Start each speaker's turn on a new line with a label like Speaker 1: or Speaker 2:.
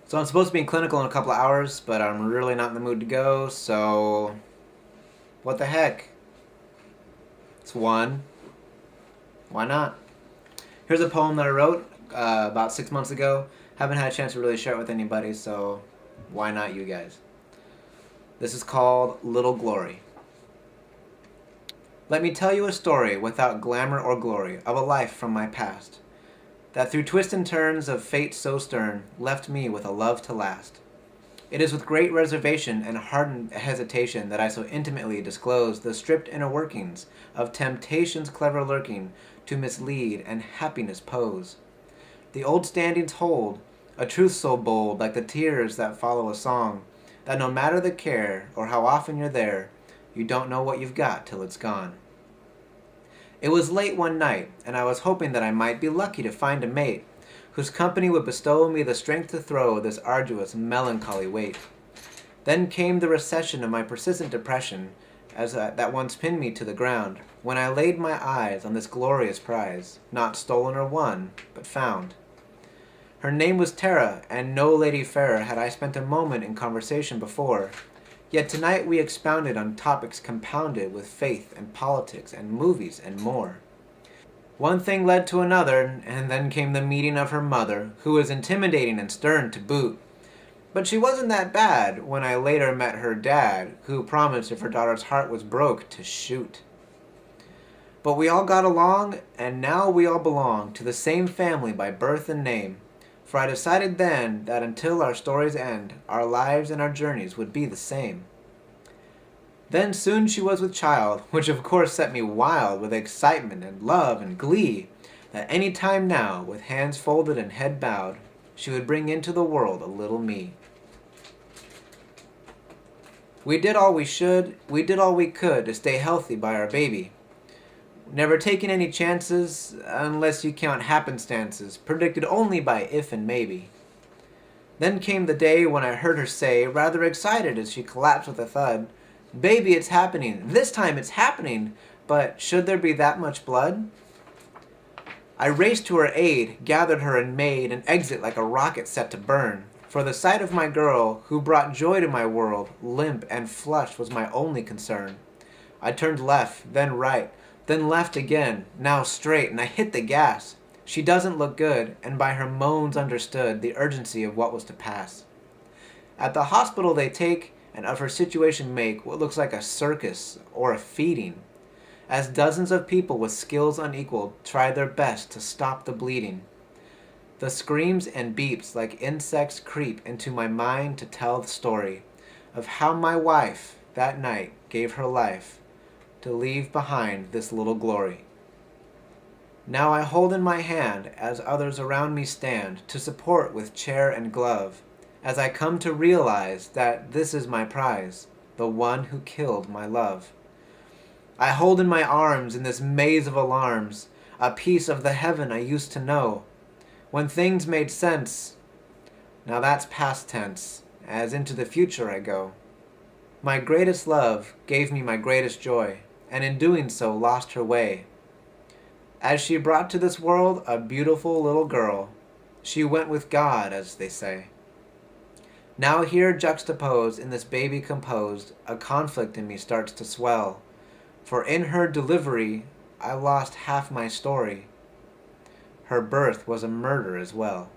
Speaker 1: So I'm supposed to be in clinical in a couple of hours, but I'm really not in the mood to go, so what the heck? It's one. Why not? Here's a poem that I wrote about 6 months ago. Haven't had a chance to really share it with anybody, so why not you guys? This is called Little Glory. Let me tell you a story without glamour or glory of a life from my past, that through twists and turns of fate so stern left me with a love to last. It is with great reservation and hardened hesitation that I so intimately disclose the stripped inner workings of temptation's clever lurking to mislead and happiness pose. The old standings hold, a truth so bold like the tears that follow a song, that no matter the care or how often you're there, you don't know what you've got till it's gone. It was late one night, and I was hoping that I might be lucky to find a mate whose company would bestow me the strength to throw this arduous, melancholy weight. Then came the recession of my persistent depression, as that once pinned me to the ground, when I laid my eyes on this glorious prize, not stolen or won, but found. Her name was Tara, and no lady fairer had I spent a moment in conversation before. Yet tonight we expounded on topics compounded with faith and politics and movies and more. One thing led to another, and then came the meeting of her mother, who was intimidating and stern to boot. But she wasn't that bad when I later met her dad, who promised if her daughter's heart was broke to shoot. But we all got along, and now we all belong to the same family by birth and name. For I decided then that until our stories end, our lives and our journeys would be the same. Then soon she was with child, which of course set me wild with excitement and love and glee, that any time now, with hands folded and head bowed, she would bring into the world a little me. We did all we could to stay healthy by our baby. Never taking any chances, unless you count happenstances, predicted only by if and maybe. Then came the day when I heard her say, rather excited as she collapsed with a thud, "Baby, it's happening. This time it's happening. But should there be that much blood?" I raced to her aid, gathered her and made an exit like a rocket set to burn. For the sight of my girl, who brought joy to my world, limp and flushed was my only concern. I turned left, then right, then left again, now straight, and I hit the gas. She doesn't look good, and by her moans understood the urgency of what was to pass. At the hospital they take and of her situation make what looks like a circus or a feeding, as dozens of people with skills unequaled try their best to stop the bleeding. The screams and beeps like insects creep into my mind to tell the story of how my wife that night gave her life to leave behind this little glory. Now I hold in my hand as others around me stand to support with chair and glove, as I come to realize that this is my prize, the one who killed my love. I hold in my arms, in this maze of alarms, a piece of the heaven I used to know, when things made sense. Now that's past tense, as into the future I go. My greatest love gave me my greatest joy, and in doing so lost her way. As she brought to this world a beautiful little girl, she went with God, as they say. Now here juxtaposed in this baby composed, a conflict in me starts to swell, for in her delivery I lost half my story. Her birth was a murder as well.